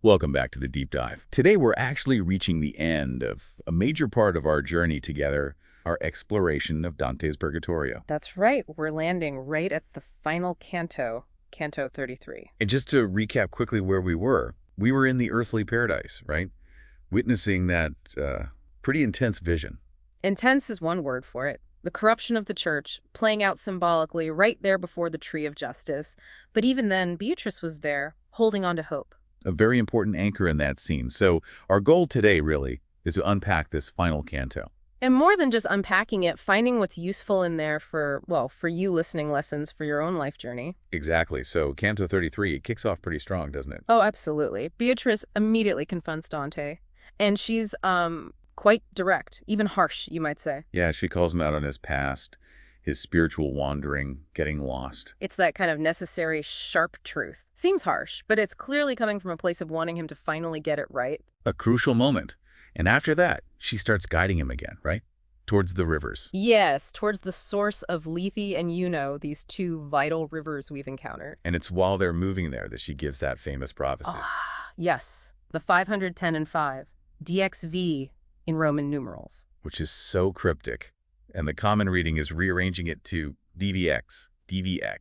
Welcome back to the deep dive. Today we're actually reaching the end of a major part of our journey together, our exploration of Dante's Purgatorio. That's right. We're landing right at the final canto, Canto 33. And just to recap quickly where we were in the earthly paradise, right? Witnessing that pretty intense vision. Intense is one word for it. The corruption of the church, playing out symbolically right there before the tree of justice. But even then, Beatrice was there, holding on to hope. A very important anchor in that scene. So our goal today, really, is to unpack this final canto. And more than just unpacking it, finding what's useful in there for, well, for you listening lessons for your own life journey. Exactly. So Canto 33, it kicks off pretty strong, doesn't it? Oh, absolutely. Beatrice immediately confronts Dante. And she's quite direct, even harsh, you might say. Yeah, she calls him out on his past, his spiritual wandering, getting lost. It's that kind of necessary, sharp truth. Seems harsh, but it's clearly coming from a place of wanting him to finally get it right. A crucial moment. And after that, she starts guiding him again, right? Towards the rivers. Yes, towards the source of Lethe and Juno, these two vital rivers we've encountered. And it's while they're moving there that she gives that famous prophecy. Yes, the 510 and 5, DXV in Roman numerals. Which is so cryptic. And the common reading is rearranging it to DVX.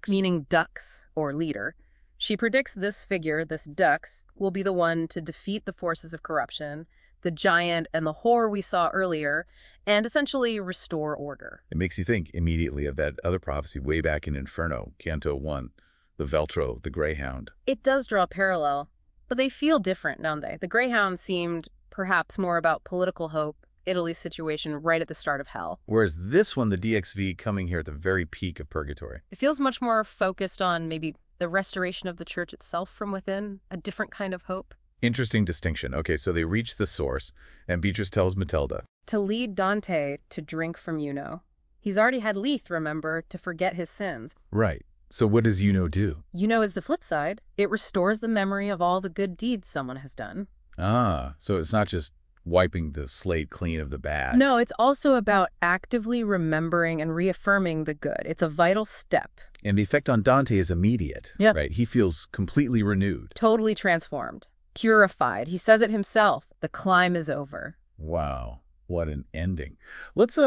Meaning dux, or leader. She predicts this figure, this dux, will be the one to defeat the forces of corruption, the giant and the whore we saw earlier, and essentially restore order. It makes you think immediately of that other prophecy way back in Inferno, Canto 1, the Veltro, the Greyhound. It does draw a parallel, but they feel different, don't they? The Greyhound seemed perhaps more about political hope, Italy's situation right at the start of hell. Whereas this one, the DXV, coming here at the very peak of purgatory. It feels much more focused on maybe the restoration of the church itself from within, a different kind of hope. Interesting distinction. Okay, so they reach the source, and Beatrice tells Matilda to lead Dante to drink from Juno. He's already had Lethe, remember, to forget his sins. Right. So what does Juno do? Juno is the flip side. It restores the memory of all the good deeds someone has done. Ah, so it's not just wiping the slate clean of the bad. No, it's also about actively remembering and reaffirming the good. It's a vital step. And the effect on Dante is immediate, Yep. right? He feels completely renewed. Totally transformed. Purified. He says it himself. The climb is over. Wow, what an ending. Let's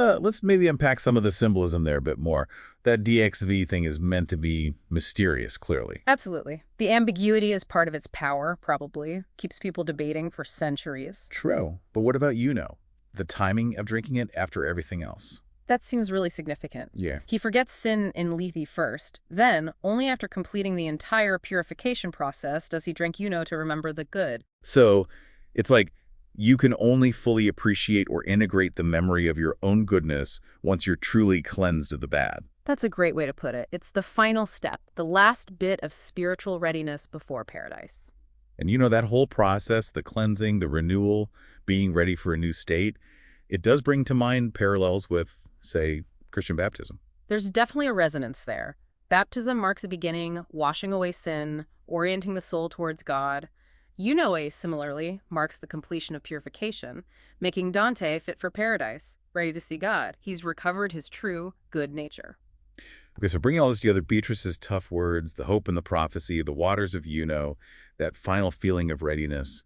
maybe unpack some of the symbolism there a bit more. That DXV thing is meant to be mysterious, clearly. Absolutely. The ambiguity is part of its power, probably. Keeps people debating for centuries. True. But what about Juno? The timing of drinking it after everything else? That seems really significant. Yeah. He forgets sin in Lethe first. Then, only after completing the entire purification process does he drink Juno to remember the good. So it's like you can only fully appreciate or integrate the memory of your own goodness once you're truly cleansed of the bad. That's a great way to put it. It's the final step, the last bit of spiritual readiness before paradise. And you know, that whole process, the cleansing, the renewal, being ready for a new state, it does bring to mind parallels with, say, Christian baptism. There's definitely a resonance there. Baptism marks a beginning, washing away sin, orienting the soul towards God. Juno, similarly, marks the completion of purification, making Dante fit for paradise, ready to see God. He's recovered his true, good nature. Okay, so bringing all this together, Beatrice's tough words, the hope and the prophecy, the waters of Juno, that final feeling of readiness.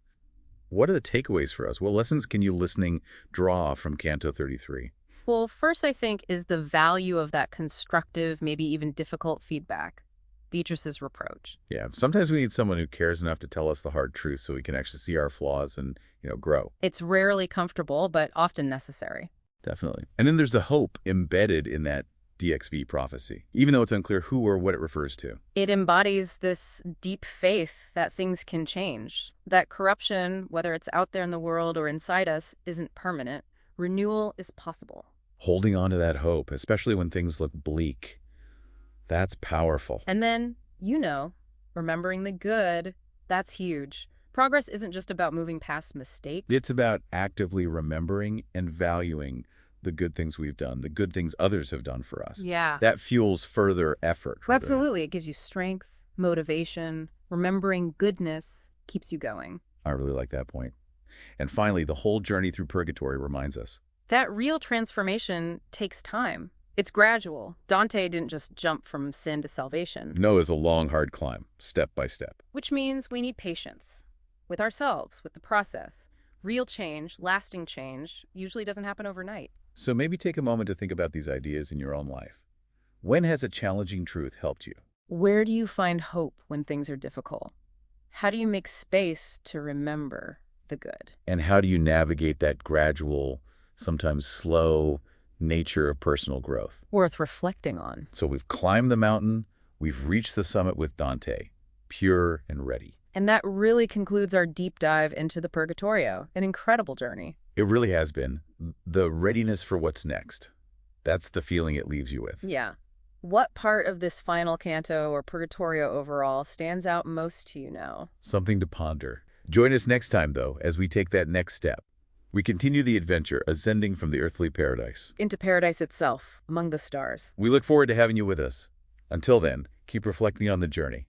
What are the takeaways for us? What lessons can you listening draw from Canto 33? Well, first, I think, is the value of that constructive, maybe even difficult feedback. Beatrice's reproach. Yeah, sometimes we need someone who cares enough to tell us the hard truth so we can actually see our flaws and, grow. It's rarely comfortable, but often necessary. Definitely. And then there's the hope embedded in that DXV prophecy, even though it's unclear who or what it refers to. It embodies this deep faith that things can change, that corruption, whether it's out there in the world or inside us, isn't permanent. Renewal is possible. Holding on to that hope, especially when things look bleak, that's powerful. And then, remembering the good, that's huge. Progress isn't just about moving past mistakes. It's about actively remembering and valuing the good things we've done, the good things others have done for us. Yeah. That fuels further effort. Well, absolutely. It gives you strength, motivation. Remembering goodness keeps you going. I really like that point. And finally, the whole journey through purgatory reminds us that real transformation takes time. It's gradual. Dante didn't just jump from sin to salvation. No, it's a long, hard climb, step by step. Which means we need patience. with ourselves, with the process. Real change, lasting change, usually doesn't happen overnight. So maybe take a moment to think about these ideas in your own life. When has a challenging truth helped you? Where do you find hope when things are difficult? How do you make space to remember the good? And how do you navigate that gradual, sometimes slow nature of personal growth? Worth reflecting on. So we've climbed the mountain, we've reached the summit with Dante, pure and ready. And that really concludes our deep dive into the Purgatorio, an incredible journey. It really has been. The readiness for what's next. That's the feeling it leaves you with. Yeah. What part of this final canto or Purgatorio overall stands out most to you now? Something to ponder. Join us next time, though, as we take that next step. We continue the adventure, ascending from the earthly paradise. Into paradise itself, among the stars. We look forward to having you with us. Until then, keep reflecting on the journey.